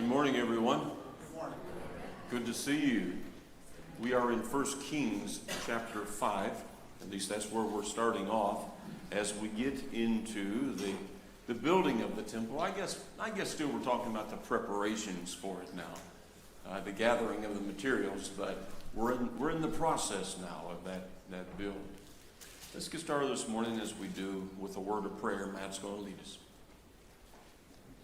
Good morning, everyone. Good morning. Good to see you. We are in 1 Kings chapter 5. At least that's where we're starting off as we get into the building of the temple. I guess still we're talking about the preparations for it now, the gathering of the materials, but we're in the process now of that build. Let's get started this morning as we do with a word of prayer. Matt's going to lead us.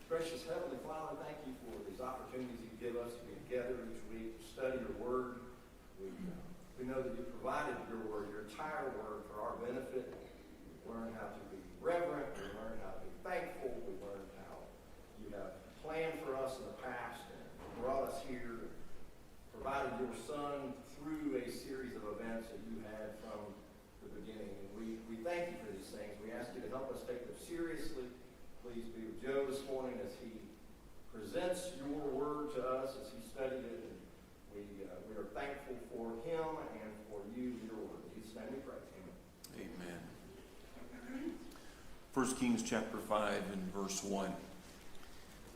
Precious Heavenly Father, thank you for these opportunities you give us to be together each week to study your word. We know that you provided your word, your entire word, for our benefit. We learn how to be reverent. We learn how to be thankful. We learn how you have planned for us in the past and brought us here, provided your Son through a series of events that you had from the beginning. And we thank you for these things. We ask you to help us take them seriously. Please be with Joe this morning as he presents your word to us, as he studied it. And we are thankful for him and for you, your word. In Jesus' name we pray. Amen. 1 Kings chapter 5 and verse 1.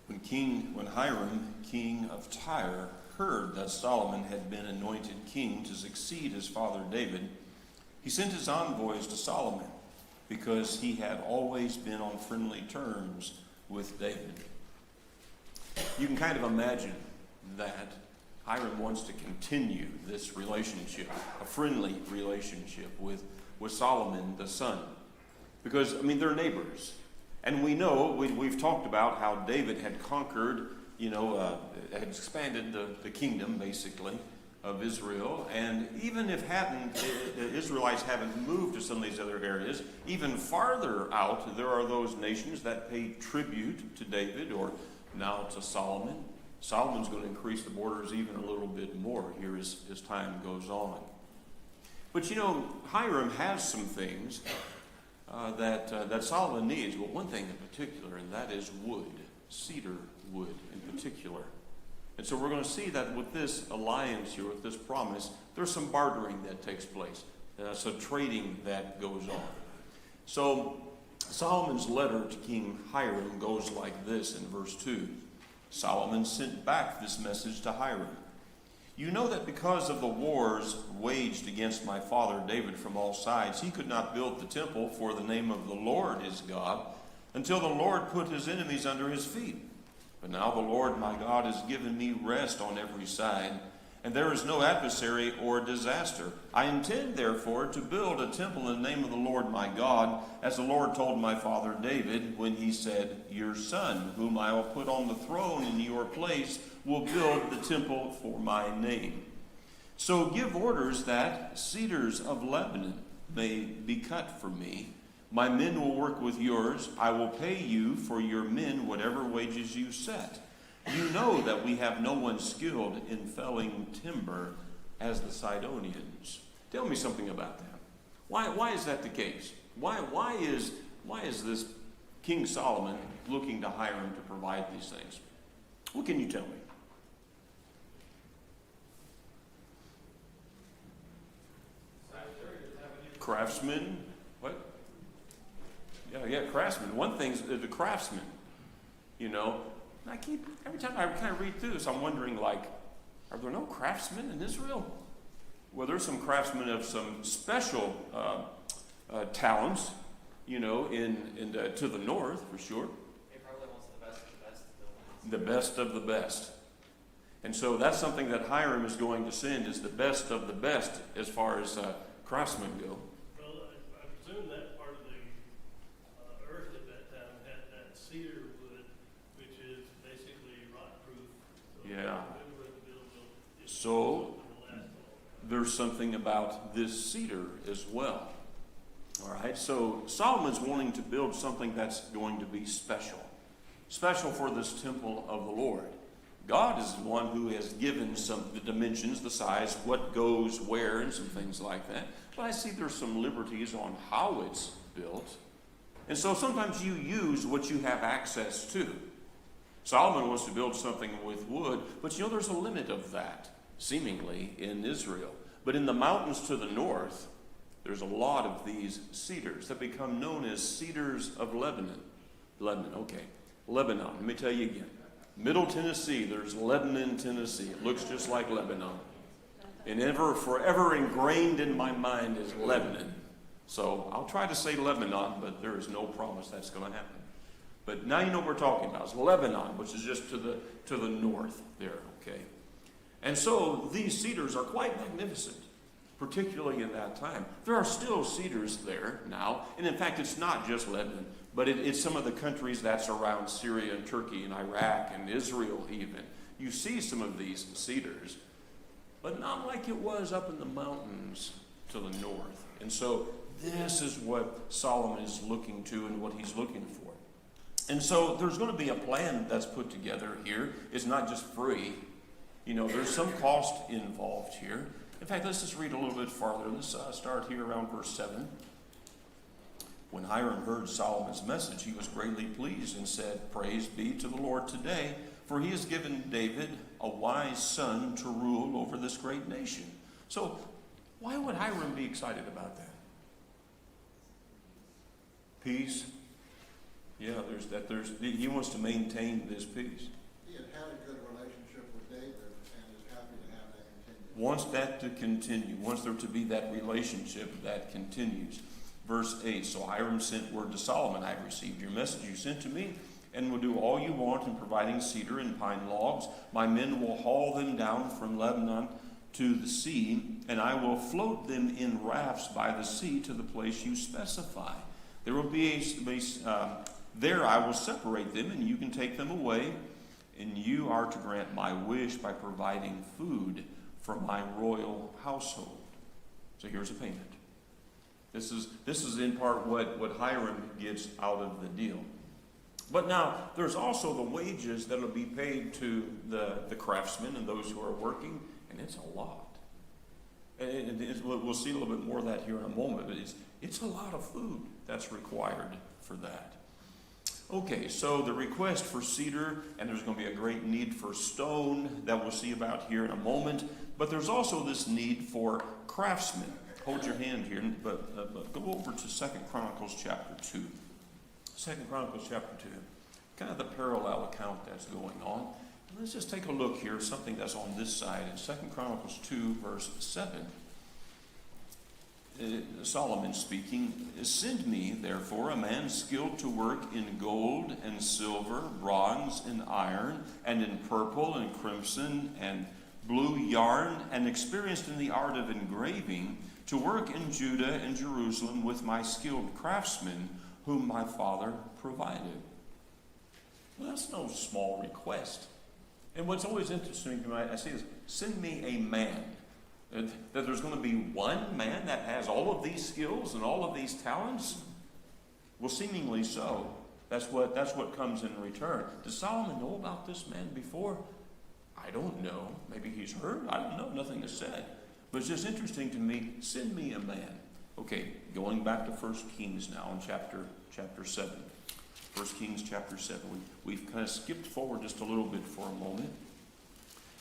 When Hyram, king of Tyre, heard that Solomon had been anointed king to succeed his father David, he sent his envoys to Solomon, because he had always been on friendly terms with David. You can kind of imagine that Hyram wants to continue this relationship, a friendly relationship with Solomon the son. Because, they're neighbors. And we know, we've talked about how David had conquered, had expanded the kingdom, basically, of Israel, and even if the Israelites haven't moved to some of these other areas, even farther out, there are those nations that pay tribute to David or now to Solomon. Solomon's going to increase the borders even a little bit more here as time goes on. But Hyram has some things that Solomon needs. Well, one thing in particular, and that is wood, cedar wood in particular. And so we're going to see that with this alliance here, with this promise, there's some bartering that takes place. So trading that goes on. So Solomon's letter to King Hyram goes like this in verse 2. Solomon sent back this message to Hyram. You know that because of the wars waged against my father David from all sides, he could not build the temple for the name of the Lord his God until the Lord put his enemies under his feet. But now the Lord my God has given me rest on every side, and there is no adversary or disaster. I intend, therefore, to build a temple in the name of the Lord my God, as the Lord told my father David when he said, Your son, whom I will put on the throne in your place, will build the temple for my name. So give orders that cedars of Lebanon may be cut for me. My men will work with yours. I will pay you for your men whatever wages you set. You know that we have no one skilled in felling timber as the Sidonians. Tell me something about that. Why is that the case? Why is this King Solomon looking to Hyram to provide these things? What can you tell me? Craftsmen? What? Yeah, craftsmen. One thing's the craftsmen, every time I kind of read through this, I'm wondering, are there no craftsmen in Israel? Well, there's some craftsmen of some special talents, to the north, for sure. He probably wants the best of the best to build. The best of the best. And so that's something that Hyram is going to send, is the best of the best as far as craftsmen go. Well, I presume that part of the earth at that time had that cedar wood, which is basically rot-proof. Yeah. So there's something about this cedar as well. All right, so Solomon's wanting to build something that's going to be special for this temple of the Lord. God is the one who has given the dimensions, the size, what goes where, and some things like that. But I see there's some liberties on how it's built. And so sometimes you use what you have access to. Solomon wants to build something with wood, but there's a limit of that, seemingly, in Israel. But in the mountains to the north, there's a lot of these cedars that become known as cedars of Lebanon. Lebanon. Let me tell you again. Middle Tennessee, there's Lebanon, Tennessee. It looks just like Lebanon. And forever ingrained in my mind is Lebanon. So I'll try to say Lebanon, but there is no promise that's going to happen. But now you know what we're talking about. It's Lebanon, which is just to the north there, okay? And so these cedars are quite magnificent, particularly in that time. There are still cedars there now, and in fact, it's not just Lebanon, but it's some of the countries that's around Syria and Turkey and Iraq and Israel even. You see some of these cedars, but not like it was up in the mountains to the north. And so this is what Solomon is looking to and what he's looking for. And so there's going to be a plan that's put together here. It's not just free. You know, there's some cost involved here. In fact, let's just read a little bit farther. Let's start here around verse 7. When Hyram heard Solomon's message, he was greatly pleased and said, "Praise be to the Lord today, for he has given David a wise son to rule over this great nation." So why would Hyram be excited about that? Peace. Yeah, he wants to maintain this peace. He had a good relationship with David and is happy to have that continue. Wants that to continue. Wants there to be that relationship that continues. Verse 8, so Hiram sent word to Solomon, "I have received your message you sent to me, and will do all you want in providing cedar and pine logs. My men will haul them down from Lebanon to the sea, and I will float them in rafts by the sea to the place you specify. There will be there I will separate them, and you can take them away, and you are to grant my wish by providing food for my royal household." So here's a payment. This is in part what Hiram gets out of the deal. But now there's also the wages that will be paid to the craftsmen and those who are working, and it's a lot. And we'll see a little bit more of that here in a moment, but it's a lot of food that's required for that. Okay, so the request for cedar, and there's going to be a great need for stone that we'll see about here in a moment, but there's also this need for craftsmen. Hold your hand here, but go over to 2 Chronicles chapter 2. 2 Chronicles chapter 2, kind of the parallel account that's going on. And let's just take a look here, something that's on this side. In 2 Chronicles 2, verse 7, Solomon speaking, "Send me, therefore, a man skilled to work in gold and silver, bronze and iron, and in purple and crimson and blue yarn, and experienced in the art of engraving, to work in Judah and Jerusalem with my skilled craftsmen, whom my father provided." Well, that's no small request. And what's always interesting to me, I see is, send me a man. That there's going to be one man that has all of these skills and all of these talents? Well, seemingly so. That's what comes in return. Does Solomon know about this man before? I don't know. Maybe he's heard. I don't know. Nothing is said. But it's just interesting to me. Send me a man. Okay, going back to 1 Kings now in chapter 7. 1 Kings chapter 7. We've kind of skipped forward just a little bit for a moment.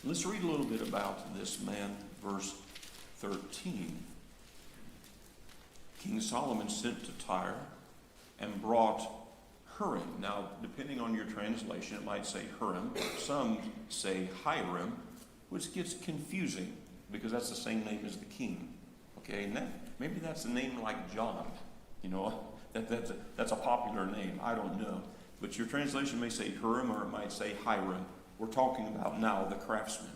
Let's read a little bit about this man, verse 13. King Solomon sent to Tyre and brought Hyram. Now, depending on your translation, it might say Hyram. Some say Hyram, which gets confusing because that's the same name as the king. Okay, and maybe that's a name like John. You know, that's a popular name. I don't know. But your translation may say Hyram or it might say Hyram. We're talking about now the craftsman.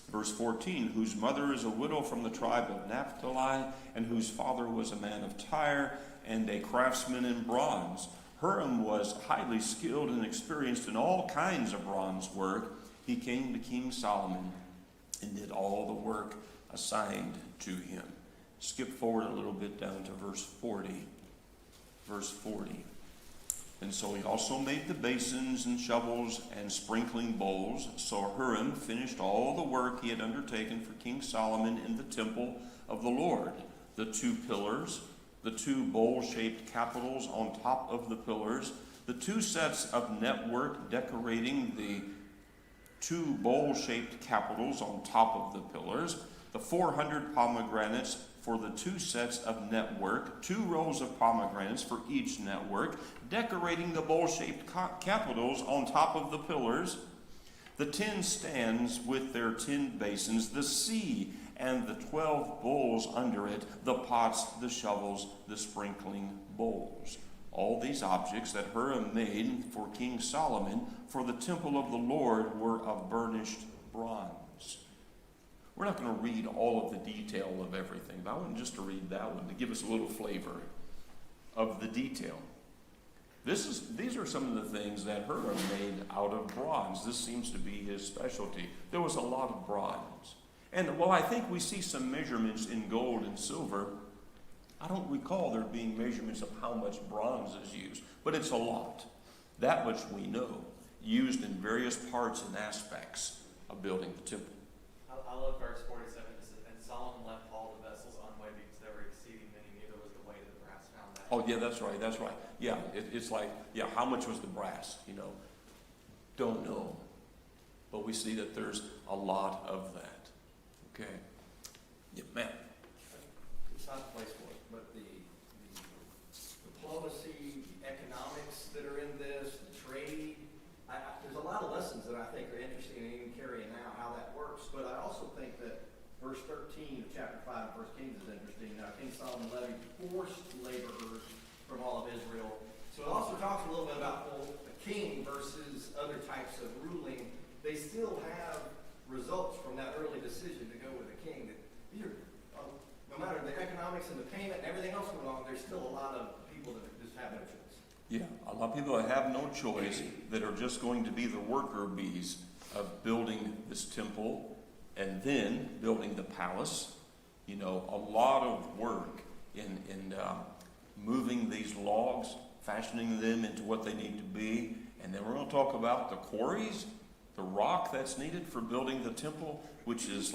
Verse 14, "Whose mother is a widow from the tribe of Naphtali, and whose father was a man of Tyre, and a craftsman in bronze. Hyram was highly skilled and experienced in all kinds of bronze work. He came to King Solomon and did all the work assigned to him." Skip forward a little bit down to verse 40. Verse 40. "And so he also made the basins and shovels and sprinkling bowls. So Hyram finished all the work he had undertaken for King Solomon in the temple of the Lord. The 2 pillars, the 2 bowl-shaped capitals on top of the pillars, the 2 sets of network decorating the 2 bowl-shaped capitals on top of the pillars, the 400 pomegranates for the 2 sets of network, 2 rows of pomegranates for each network, decorating the bowl-shaped capitals on top of the pillars, the 10 stands with their 10 basins, the sea and the 12 bowls under it, the pots, the shovels, the sprinkling bowls. All these objects that Hyram made for King Solomon for the temple of the Lord were of burnished bronze. We're not going to read all of the detail of everything, but I want just to read that one to give us a little flavor of the detail. These are some of the things that Hyram made out of bronze. This seems to be his specialty. There was a lot of bronze. And while I think we see some measurements in gold and silver, I don't recall there being measurements of how much bronze is used, but it's a lot. That much we know, used in various parts and aspects of building the temple. I love verse 47. It says, and Solomon left all the vessels unweighed because they were exceeding many, neither was the weight of the brass found that. Oh, yeah, that's right. Yeah, it's like, yeah, how much was the brass? Don't know. But we see that there's a lot of that. Okay. Yeah, man. It's not the place for it, but the diplomacy, the economics that are in this, the trade, there's a lot of lessons that I think are interesting and even carrying out how that works. But I also think that verse 13 of chapter 5 of 1 Kings is interesting. Now, King Solomon levied forced laborers from all of Israel. So it also talks a little bit about a king versus other types of ruling. They still have results from that early decision to go with a king. No matter the economics and the payment and everything else going on, there's still a lot of people that just have no choice. Yeah, a lot of people that have no choice, that are just going to be the worker bees of building this temple and then building the palace. A lot of work in moving these logs, fashioning them into what they need to be. And then we're going to talk about the quarries, the rock that's needed for building the temple, which is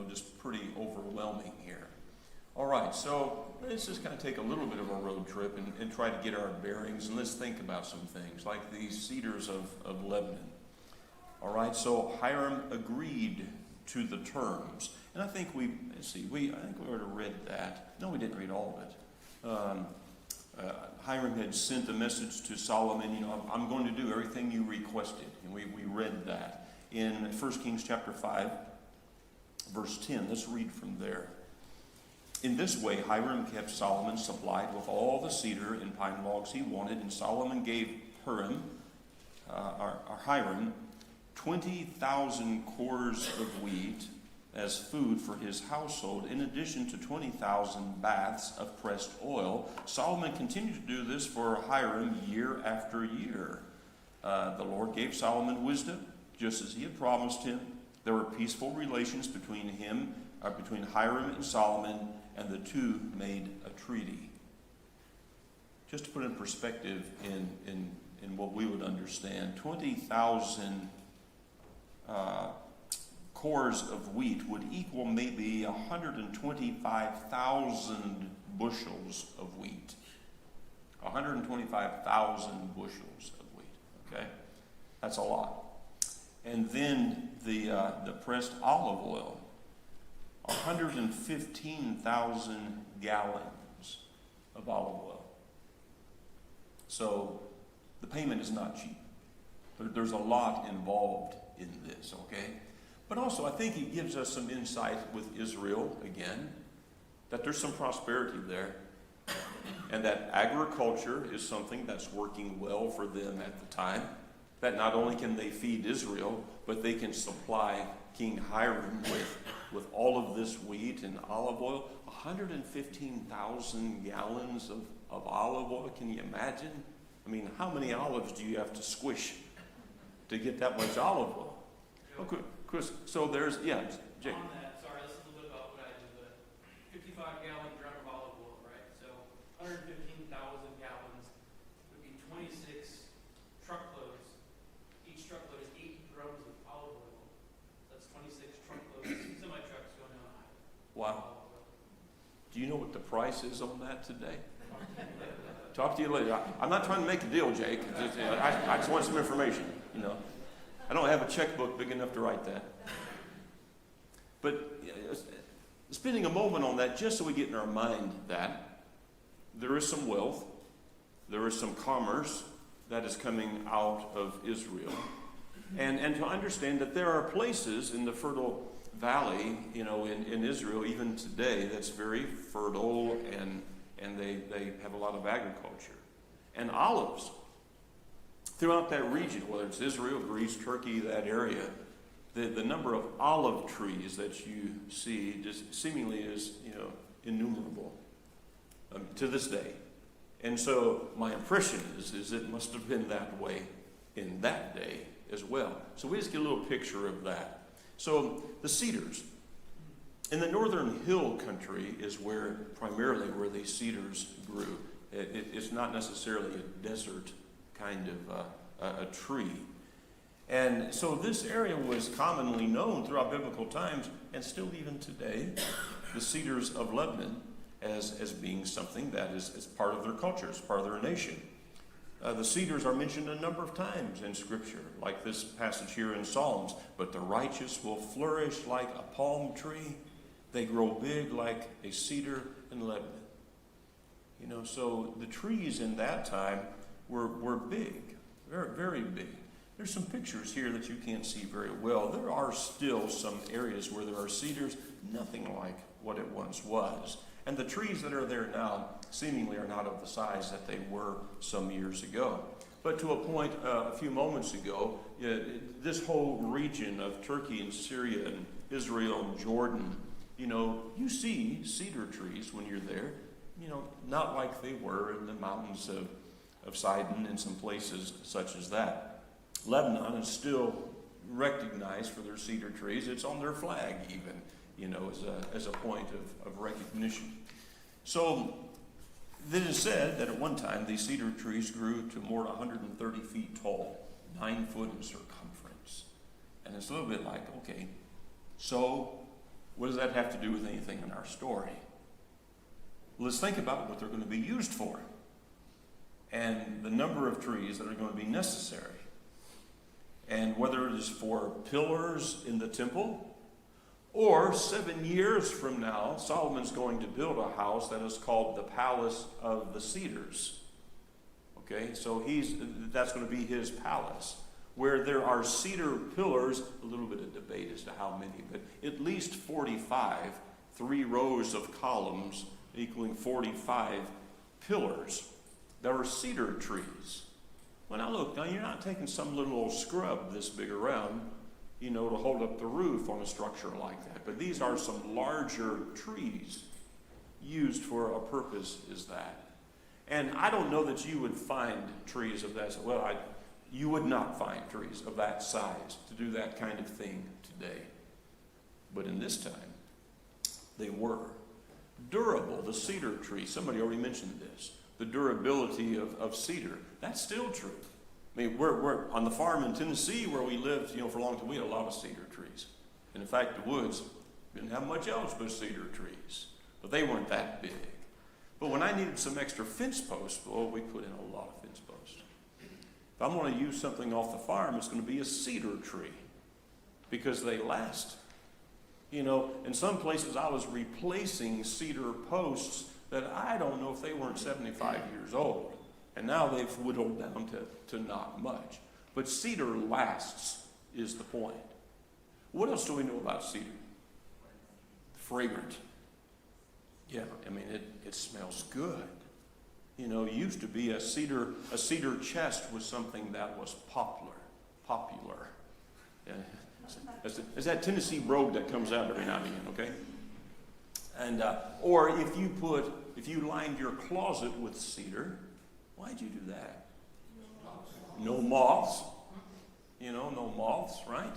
just pretty overwhelming here. All right, so let's just kind of take a little bit of a road trip and try to get our bearings, and let's think about some things, like these cedars of Lebanon. All right, so Hyram agreed to the terms. And I think we already read that. No, we didn't read all of it. Hyram had sent a message to Solomon, I'm going to do everything you requested. And we read that in 1 Kings chapter 5, verse 10. Let's read from there. In this way, Hyram kept Solomon supplied with all the cedar and pine logs he wanted, and Solomon gave Hyram 20,000 cores of wheat as food for his household, in addition to 20,000 baths of pressed oil. Solomon continued to do this for Hyram year after year. The Lord gave Solomon wisdom, just as he had promised him. There were peaceful relations between Hyram and Solomon, and the two made a treaty. Just to put in perspective in what we would understand, 20,000 cores of wheat would equal maybe 125,000 bushels of wheat. 125,000 bushels of wheat, okay? That's a lot. And then the pressed olive oil, 115,000 gallons of olive oil. So the payment is not cheap. There's a lot involved in this, okay? But also, I think he gives us some insight with Israel, again, that there's some prosperity there, and that agriculture is something that's working well for them at the time, that not only can they feed Israel, but they can supply King Hyram with all of this wheat and olive oil. 115,000 gallons of olive oil, can you imagine? I mean, how many olives do you have to squish to get that much olive oil? Okay, Chris, so there's, Jake. On that, sorry, this is a little bit about what I do, but 55-gallon drum of olive oil, right? So 115,000 gallons would be 26 truckloads. Each truckload is 8 drums of olive oil. That's 26 truckloads, semi-trucks going down the highway. Wow. Do you know what the price is on that today? Talk to you later. I'm not trying to make a deal, Jake. I just want some information, I don't have a checkbook big enough to write that. But spending a moment on that, just so we get in our mind that there is some wealth, there is some commerce that is coming out of Israel. And to understand that there are places in the fertile valley, in Israel, even today, that's very fertile, and they have a lot of agriculture. And olives. Throughout that region, whether it's Israel, Greece, Turkey, that area, the number of olive trees that you see just seemingly is, innumerable to this day. And so my impression is it must have been that way in that day as well. So we just get a little picture of that. So the cedars. In the northern hill country is primarily where these cedars grew. It's not necessarily a desert kind of a tree. And so this area was commonly known throughout biblical times, and still even today, the cedars of Lebanon as being something that is part of their culture, it's part of their nation. The cedars are mentioned a number of times in Scripture, like this passage here in Psalms. But the righteous will flourish like a palm tree. They grow big like a cedar in Lebanon. So the trees in that time were big, very, very big. There's some pictures here that you can't see very well. There are still some areas where there are cedars, nothing like what it once was. And the trees that are there now seemingly are not of the size that they were some years ago. But to a point a few moments ago, this whole region of Turkey and Syria and Israel and Jordan, you see cedar trees when you're there, not like they were in the mountains of Sidon and some places such as that. Lebanon is still recognized for their cedar trees. It's on their flag even, as a point of recognition. So it is said that at one time these cedar trees grew to more than 130 feet tall, 9 foot in circumference. And it's a little bit like, okay, so what does that have to do with anything in our story? Let's think about what they're going to be used for and the number of trees that are going to be necessary. And whether it is for pillars in the temple, or 7 years from now, Solomon's going to build a house that is called the Palace of the Cedars. Okay, so that's going to be his palace, where there are cedar pillars, a little bit of debate as to how many, but at least 45, 3 rows of columns equaling 45 pillars. There are cedar trees. When I look, now you're not taking some little old scrub this big around, to hold up the roof on a structure like that. But these are some larger trees used for a purpose as that. And I don't know that you would find trees of that. Well, you would not find trees of that size to do that kind of thing today. But in this time, they were. Durable, the cedar tree. Somebody already mentioned this. The durability of cedar. That's still true. I mean, we're on the farm in Tennessee where we lived, for a long time. We had a lot of cedar trees. And in fact, the woods didn't have much else but cedar trees. But they weren't that big. But when I needed some extra fence posts, we put in a lot of fence posts. If I'm going to use something off the farm, it's going to be a cedar tree because they last. In some places I was replacing cedar posts that I don't know if they weren't 75 years old. And now they've whittled down to not much. But cedar lasts is the point. What else do we know about cedar? Fragrant. Yeah, I mean, it smells good. Used to be a cedar chest was something that was popular. Yeah. It's that Tennessee brogue that comes out every now and again, okay? And or if you lined your closet with cedar, why'd you do that? No moths. No moths, right?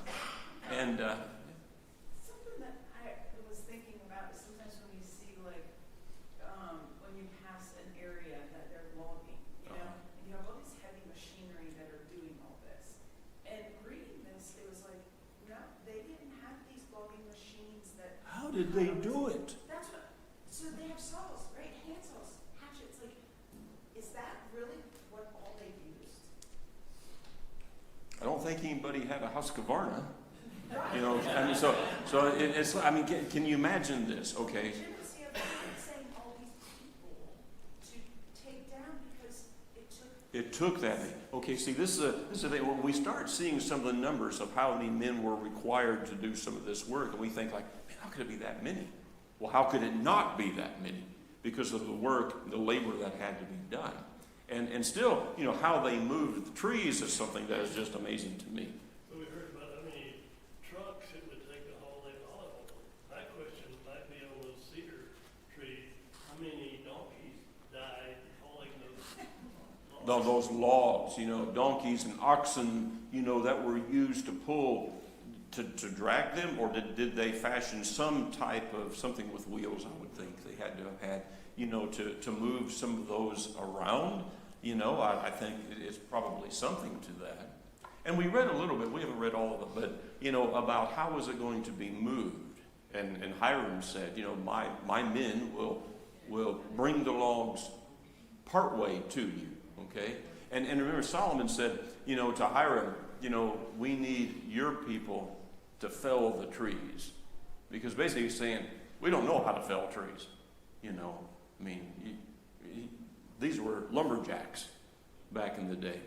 And something that I was thinking about is sometimes when you see when you pass an area that they're logging, and you have all these heavy machinery that are doing all this. And reading this, it was like, no, they didn't have these logging machines that. how did they do it? That's what. So they have saws, right? Hand saws, hatchets. Like, is that really what all they used? I don't think anybody had a Husqvarna. I mean, so it's. I mean, can you imagine this? Okay. Saying all these people to take down because it took It took that. Okay, see, this is the thing. When we start seeing some of the numbers of how many men were required to do some of this work, and we think like, man, how could it be that many? Well, how could it not be that many? Because of the work, the labor that had to be done. And still, how they moved the trees is something that is just amazing to me. So we heard about how many trucks it would take to haul in olive oil. My question might be on those cedar trees, how many donkeys died hauling those logs? Those logs, donkeys and oxen, that were used to pull, to drag them, or did they fashion some type of something with wheels? I would think they had to have had, to move some of those around. I think it's probably something to that. And we read a little bit, we haven't read all of it, but, about how was it going to be moved. And Hyram said, my men will bring the logs partway to you, okay? And remember, Solomon said, to Hyram, we need your people to fell the trees. Because basically he's saying, we don't know how to fell trees. These were lumberjacks back in the day.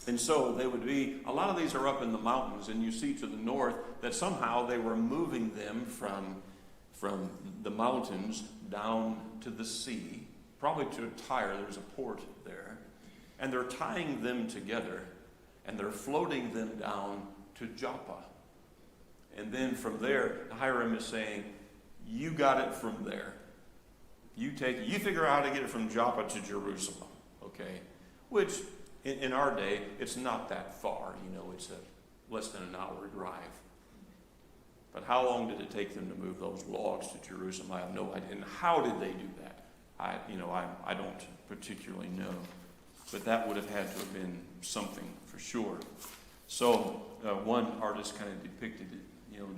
And so they would be, a lot of these are up in the mountains, and you see to the north that somehow they were moving them from the mountains down to the sea, probably to Tyre. There's a port there. And they're tying them together, and they're floating them down to Joppa. And then from there, Hyram is saying, you got it from there. You figure out how to get it from Joppa to Jerusalem, okay? Which, in our day, it's not that far. It's less than an hour drive. But how long did it take them to move those logs to Jerusalem? I have no idea. And how did they do that? I don't particularly know. But that would have had to have been something for sure. So one artist kind of depicted it,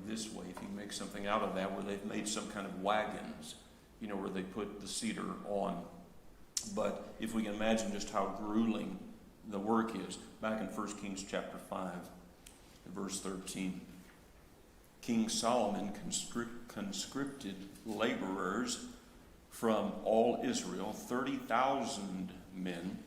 this way. If you make something out of that, where they've made some kind of wagons, where they put the cedar on. But if we can imagine just how grueling the work is, back in 1 Kings chapter 5, verse 13, King Solomon conscripted laborers from all Israel, 30,000 men.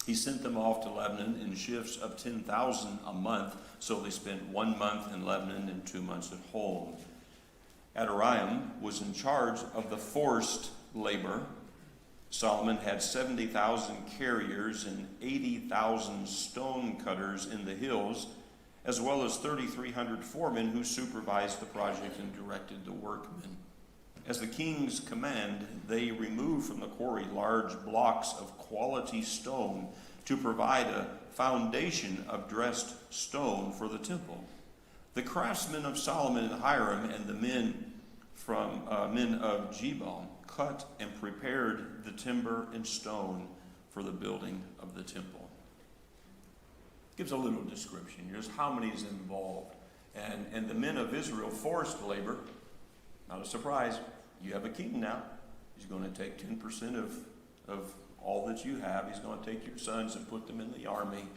He sent them off to Lebanon in shifts of 10,000 a month, so they spent 1 month in Lebanon and 2 months at home. Adoniram was in charge of the forced labor. Solomon had 70,000 carriers and 80,000 stone cutters in the hills, as well as 3,300 foremen who supervised the project and directed the workmen. As the king's command, they removed from the quarry large blocks of quality stone to provide a foundation of dressed stone for the temple. The craftsmen of Solomon and Hyram and the men of Jebal cut and prepared the timber and stone for the building of the temple. Gives a little description. Here's how many is involved. And the men of Israel forced labor. Not a surprise. You have a king now. He's going to take 10% of all that you have. He's going to take your sons and put them in the army.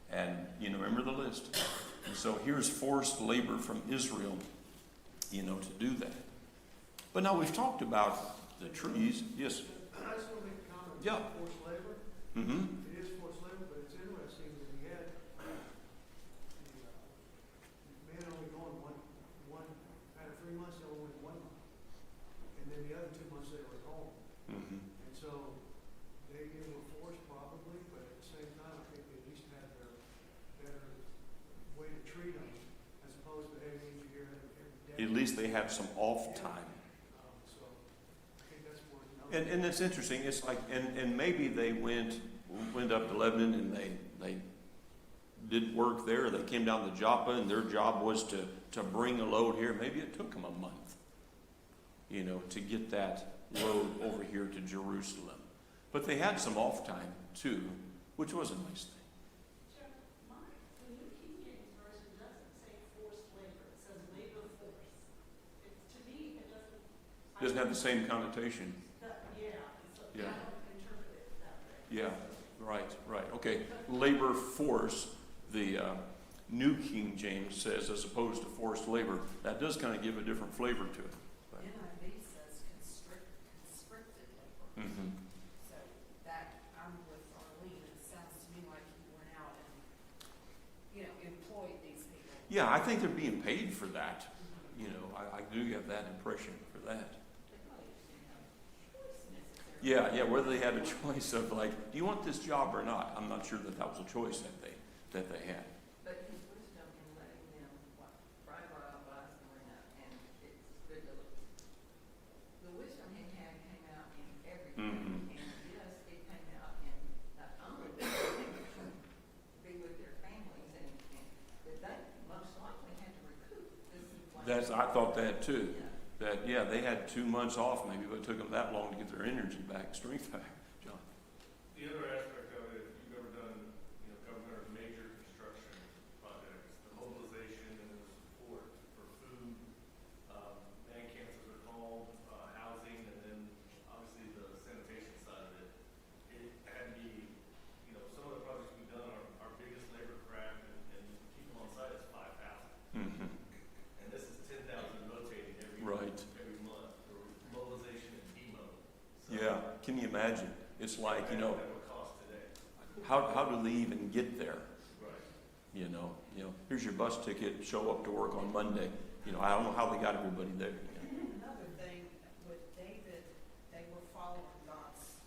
And remember the list. And so here's forced labor from Israel, to do that. But now we've talked about the trees. Yes. I just want to make a comment Yeah. about forced labor. Mm-hmm. It is forced labor, but it's interesting that we had the men only going one out of 3 months, they only went 1 month. And then the other 2 months they were at home. Mm-hmm. And so they were forced probably, but at the same time, I think they at least had their better way to treat them as opposed to, hey, we need you here every day. At least they had some off time. So I think that's worth noting. And it's interesting. It's like, and maybe they went up to Lebanon and they did work there. They came down to Joppa and their job was to bring a load here. Maybe it took them a month, to get that load over here to Jerusalem. But they had some off time too, which was a nice thing. Sure. The New King James Version doesn't say forced labor. It says labor force. To me, it doesn't. Doesn't have the same connotation. Yeah. Yeah. I don't interpret it that way. Yeah, right. Okay, labor force, the New King James says, as opposed to forced labor. That does kind of give a different flavor to it. But, NIV says conscripted labor. mm-hmm. So that, I'm with Arlene, it sounds Yeah, I think they're being paid for that. You know, I do get that impression for that. They probably just didn't have a choice necessarily. Yeah, whether they had a choice of like, do you want this job or not? I'm not sure that was a choice that they had. But his wisdom in letting them, what Brian brought up last Marina, and it's good to look. The wisdom he had came out in everything. Mhm. And yes, it came out in not only to be with their families and that they most likely had to recoup. I thought that too. Yeah. That, yeah, they had 2 months off maybe, but it took them that long to get their energy back, strength back. John? The other aspect of it, if you've ever done, government or major construction projects, the mobilization and the support for food, man camps as they're called, housing, and then obviously the sanitation side of it, it had to be, some of the projects we've done, our biggest labor craft and people on site is 5,000. Mm-hmm. And this is 10,000 rotating every Right. every month for mobilization and demo. So Yeah, can you imagine? It's like, that would cost today. how do they even get there? Right. You know, here's your bus ticket, show up to work on Monday. I don't know how they got everybody there. Another thing, with David, they were following God's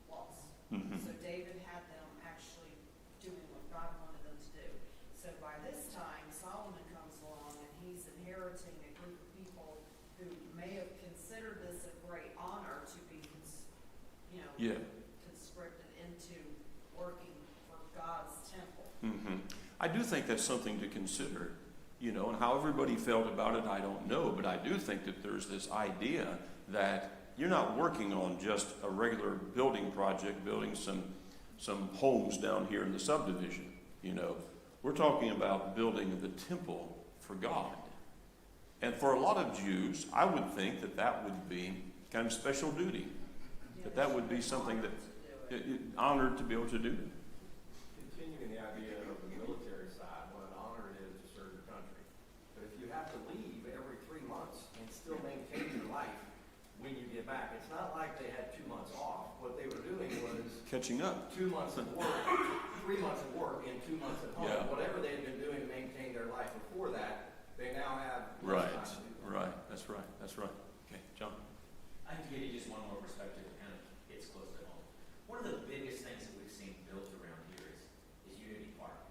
laws. Mhm. So David had them actually doing what God wanted them to do. So by this time, Solomon comes along and he's inheriting a group of people who may have considered this a great honor to be, Yeah. conscripted into working for God's temple. Hmm. I do think that's something to consider, and how everybody felt about it, I don't know, but I do think that there's this idea that you're not working on just a regular building project, building some homes down here in the subdivision, We're talking about building the temple for God. And for a lot of Jews, I would think that would be kind of special duty, that would be something that honored to be able to do. Continuing the idea of the military side, what an honor it is to serve your country. But if you have to leave every 3 months and still maintain your life when you get back, it's not like they had 2 months off. What they were doing was Catching up. 2 months of work, 3 months of work, and 2 months at home. Yeah. Whatever they had been doing to maintain their life before that, they now have Right, less time to do that. right, that's right. Okay, John? I can give you just one more perspective that kind of hits close to home. One of the biggest things that we've seen built around here is Unity Park.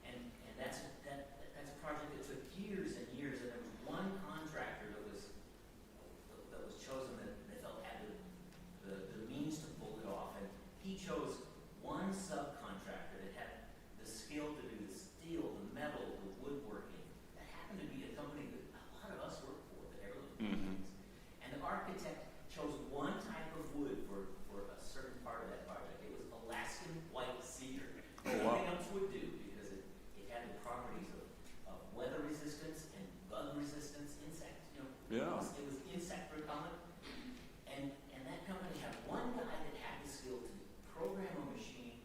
And that's a project that took years and years, and there was one contractor that was chosen that felt had the means to pull it off, and he chose one subcontractor that had the skill to do the steel, the metal, the woodworking. That happened to be a company that a lot of us work for, the Heirloom Mhm. Companies. And the architect chose one type of wood for a certain part of that project. It was Alaskan white cedar. Oh, wow. Nothing else would do because it had the properties of weather resistance and bug resistance, insect, Yeah. It was insect repellent. And that company had one guy that had the skill to program a machine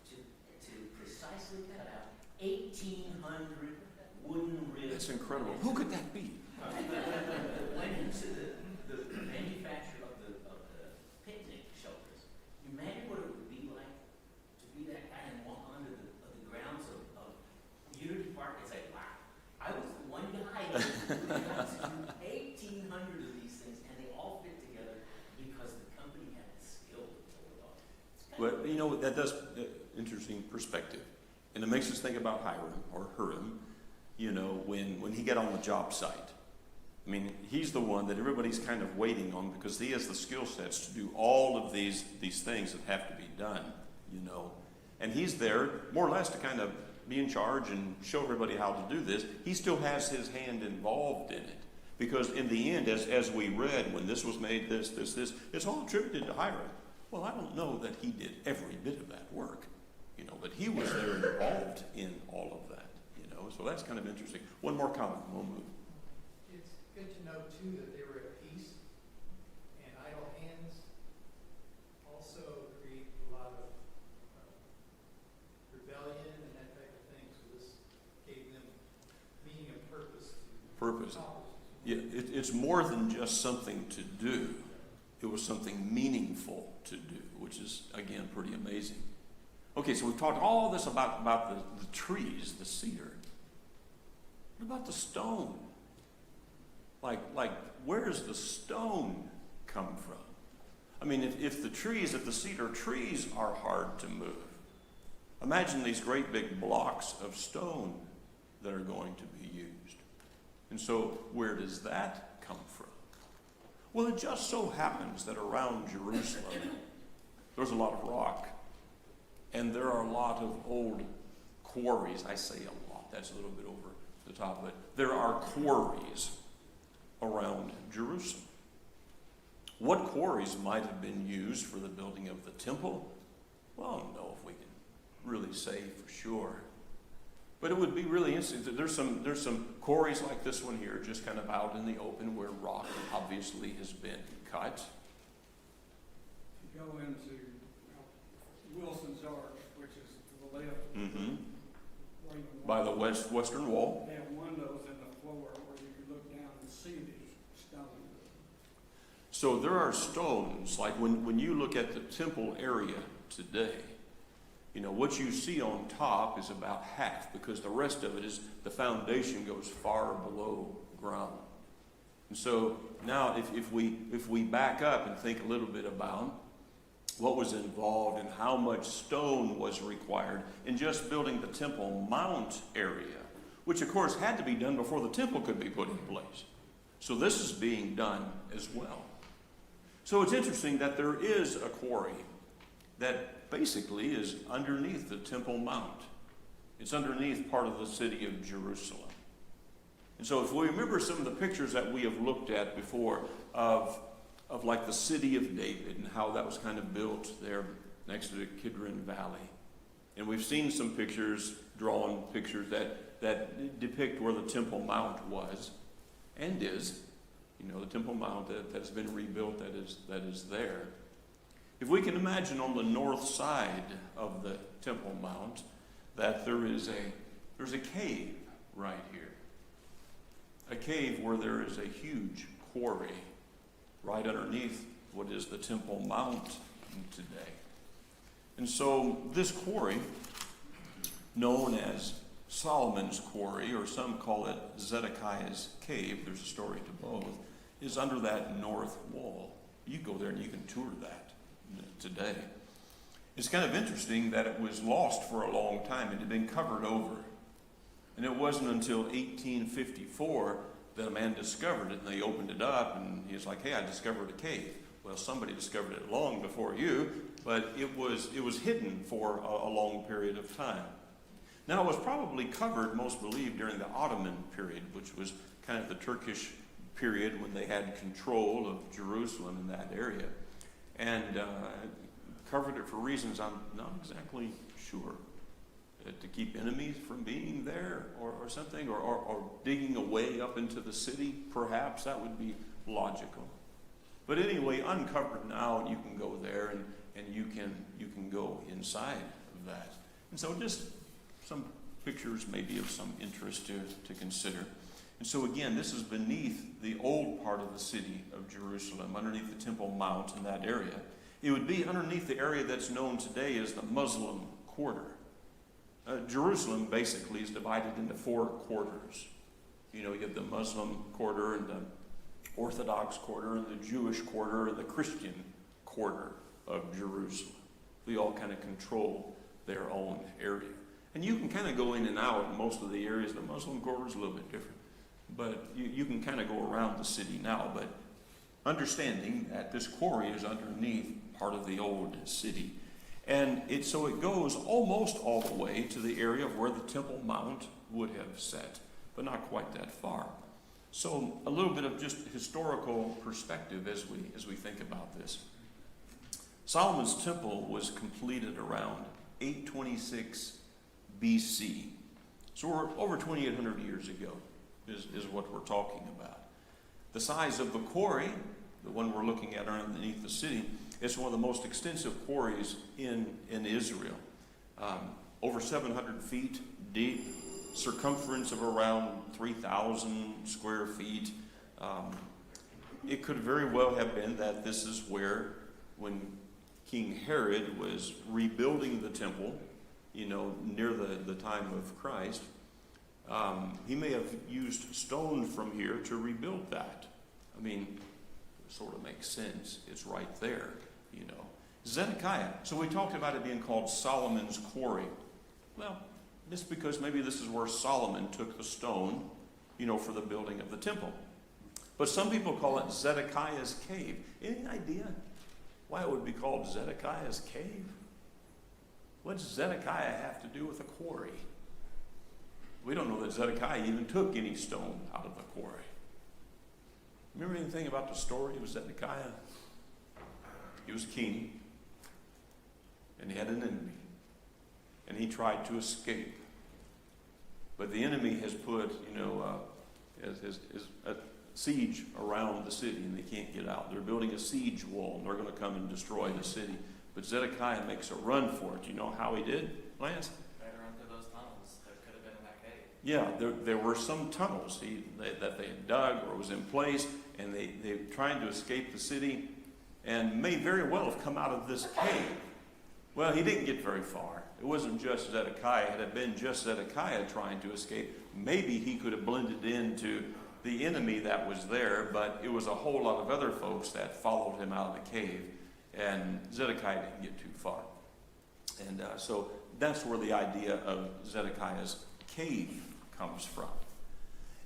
to precisely cut out 1,800 wooden ribs. That's incredible. Who could that be? Went into the manufacture of the picnic shelters. You imagine what it would be like to be that guy and walk onto the grounds of Unity Park and say, wow, I was the one guy that was able to do 1,800 of these things, and they all fit together because the company had the skill to pull it off. It's kind of That does interesting perspective. And it makes us think about Hyram or Hyram, when he got on the job site. I mean, he's the one that everybody's kind of waiting on because he has the skill sets to do all of these things that have to be done, And he's there more or less to kind of be in charge and show everybody how to do this. He still has his hand involved in it. Because in the end, as we read, when this was made, this, it's all attributed to Hyram. Well, I don't know that he did every bit of that work, but he was there involved in all of that, So that's kind of interesting. One more comment, we'll move. It's good to know, too, that they were at peace, and idle hands also create a lot of rebellion and that type of thing, so this gave them meaning and purpose to Purpose. accomplish. Yeah, it's more than just something to do. It was something meaningful to do, which is, again, pretty amazing. Okay, so we've talked all this about the trees, the cedar. What about the stone? Like, where does the stone come from? I mean, if the cedar trees are hard to move, imagine these great big blocks of stone that are going to be used. And so, where does that come from? Well, it just so happens that around Jerusalem, there's a lot of rock. And there are a lot of old quarries. I say a lot, that's a little bit over the top of it. There are quarries around Jerusalem. What quarries might have been used for the building of the temple? Well, I don't know if we can really say for sure. But it would be really interesting. There's some quarries like this one here, just kind of out in the open where rock obviously has been cut. If you go into Wilson's Arch, which is to the left, Mm-hmm. where you By the western wall. they have windows in the floor where you can look down and see these stones. So there are stones, like when you look at the temple area today, you know, what you see on top is about half, because the rest of it is, the foundation goes far below ground. And so now if we back up and think a little bit about what was involved and how much stone was required in just building the Temple Mount area, which of course had to be done before the temple could be put in place. So this is being done as well. So it's interesting that there is a quarry that basically is underneath the Temple Mount. It's underneath part of the city of Jerusalem. And so if we remember some of the pictures that we have looked at before of like the city of David and how that was kind of built there next to the Kidron Valley. And we've seen some pictures, drawn pictures that depict where the Temple Mount was and is. You know, the Temple Mount that's been rebuilt that is there. If we can imagine on the north side of the Temple Mount that there's a cave right here. A cave where there is a huge quarry right underneath what is the Temple Mount today. And so this quarry, known as Solomon's Quarry, or some call it Zedekiah's Cave, there's a story to both, is under that north wall. You go there and you can tour that today. It's kind of interesting that it was lost for a long time. It had been covered over. And it wasn't until 1854 that a man discovered it, and they opened it up, and he was like, hey, I discovered a cave. Well, somebody discovered it long before you, but it was hidden for a long period of time. Now, it was probably covered, most believe, during the Ottoman period, which was kind of the Turkish period when they had control of Jerusalem in that area. And covered it for reasons I'm not exactly sure. To keep enemies from being there or something, or digging a way up into the city, perhaps. That would be logical. But anyway, uncovered now, you can go there and you can go inside of that. And so just some pictures maybe of some interest to consider. And so again, this is beneath the old part of the city of Jerusalem, underneath the Temple Mount in that area. It would be underneath the area that's known today as the Muslim quarter. Jerusalem basically is divided into 4 quarters. You know, you have the Muslim quarter and the Orthodox quarter and the Jewish quarter and the Christian quarter of Jerusalem. They all kind of control their own area. And you can kind of go in and out in most of the areas. The Muslim quarter is a little bit different. But you can kind of go around the city now. But understanding that this quarry is underneath part of the old city. And so it goes almost all the way to the area of where the Temple Mount would have set, but not quite that far. So a little bit of just historical perspective as we think about this. Solomon's temple was completed around 826 BC. So we're over 2,800 years ago is what we're talking about. The size of the quarry, the one we're looking at underneath the city, it's one of the most extensive quarries in Israel. Over 700 feet deep, circumference of around 3,000 square feet. It could very well have been that this is where, when King Herod was rebuilding the temple, you know, near the time of Christ, He may have used stone from here to rebuild that. I mean, it sort of makes sense. It's right there, you know. Zedekiah. So we talked about it being called Solomon's Quarry. Well, it's because maybe this is where Solomon took the stone, you know, for the building of the temple. But some people call it Zedekiah's Cave. Any idea why it would be called Zedekiah's Cave? What does Zedekiah have to do with a quarry? We don't know that Zedekiah even took any stone out of the quarry. Remember anything about the story of Zedekiah? He was a king, and he had an enemy, and he tried to escape. But the enemy has put, a siege around the city, and they can't get out. They're building a siege wall, and they're going to come and destroy the city. But Zedekiah makes a run for it. You know how he did, Lance? Right around through those tunnels that could have been in that cave. Yeah, there were some tunnels that they had dug or was in place, and they tried to escape the city and may very well have come out of this cave. Well, he didn't get very far. It wasn't just Zedekiah. Had it been just Zedekiah trying to escape, maybe he could have blended into the enemy that was there, but it was a whole lot of other folks that followed him out of the cave, and Zedekiah didn't get too far. And so that's where the idea of Zedekiah's cave comes from.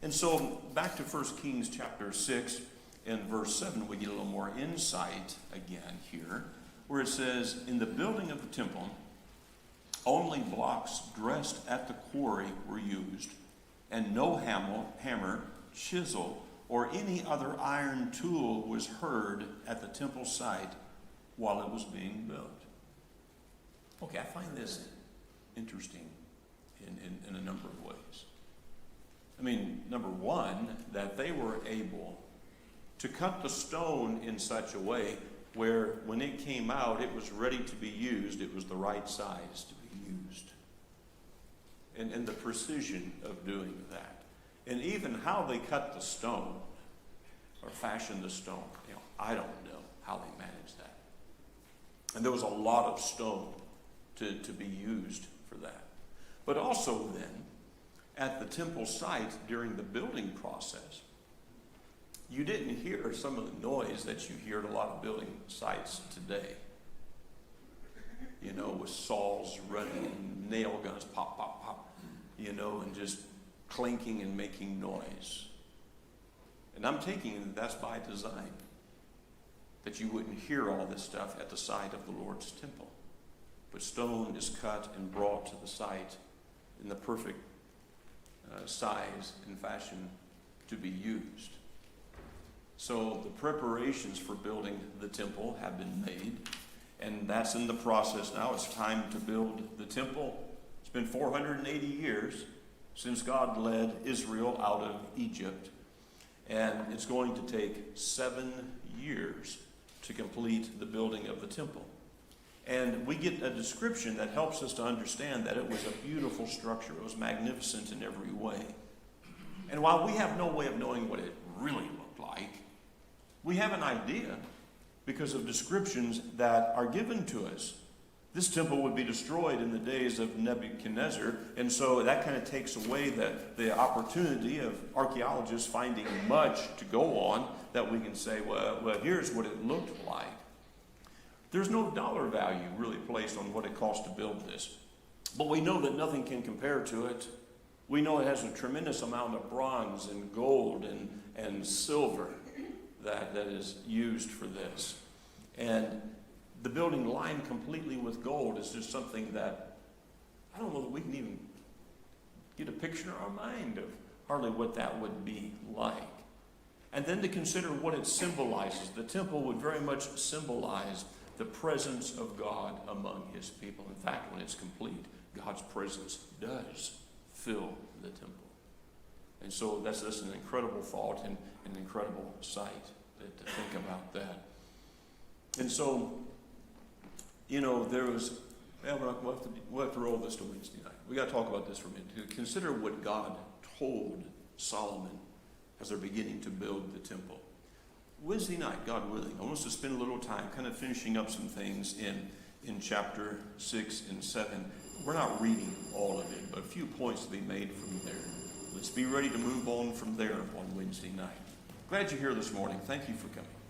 And so back to 1 Kings chapter 6 and verse 7, we get a little more insight again here, where it says, in the building of the temple, only blocks dressed at the quarry were used, and no hammer, chisel, or any other iron tool was heard at the temple site while it was being built. Okay, I find this interesting in a number of ways. I mean, number one, that they were able to cut the stone in such a way where when it came out, it was ready to be used. It was the right size to be used. And the precision of doing that. And even how they cut the stone or fashioned the stone, I don't know how they managed that. And there was a lot of stone to be used for that. But also then, at the temple site during the building process, you didn't hear some of the noise that you hear at a lot of building sites today. With saws running and nail guns, pop, pop, pop, and just clinking and making noise. And I'm taking it that that's by design, that you wouldn't hear all this stuff at the site of the Lord's temple. But stone is cut and brought to the site in the perfect size and fashion to be used. So the preparations for building the temple have been made, and that's in the process now. It's time to build the temple. It's been 480 years since God led Israel out of Egypt, and it's going to take 7 years to complete the building of the temple. And we get a description that helps us to understand that it was a beautiful structure. It was magnificent in every way. And while we have no way of knowing what it really looked like, we have an idea because of descriptions that are given to us. This temple would be destroyed in the days of Nebuchadnezzar, and so that kind of takes away the opportunity of archaeologists finding much to go on that we can say, well, here's what it looked like. There's no dollar value really placed on what it cost to build this, but we know that nothing can compare to it. We know it has a tremendous amount of bronze and gold and silver that is used for this. And the building lined completely with gold is just something that I don't know that we can even get a picture in our mind of hardly what that would be like. And then to consider what it symbolizes. The temple would very much symbolize the presence of God among his people. In fact, when it's complete, God's presence does fill the temple. And so that's an incredible thought and an incredible sight to think about that. And so, there was, we'll have to roll this to Wednesday night. We got to talk about this for a minute. To consider what God told Solomon as they're beginning to build the temple. Wednesday night, God willing, I want us to spend a little time kind of finishing up some things in chapter 6 and 7. We're not reading all of it, but a few points to be made from there. Let's be ready to move on from there on Wednesday night. Glad you're here this morning. Thank you for coming.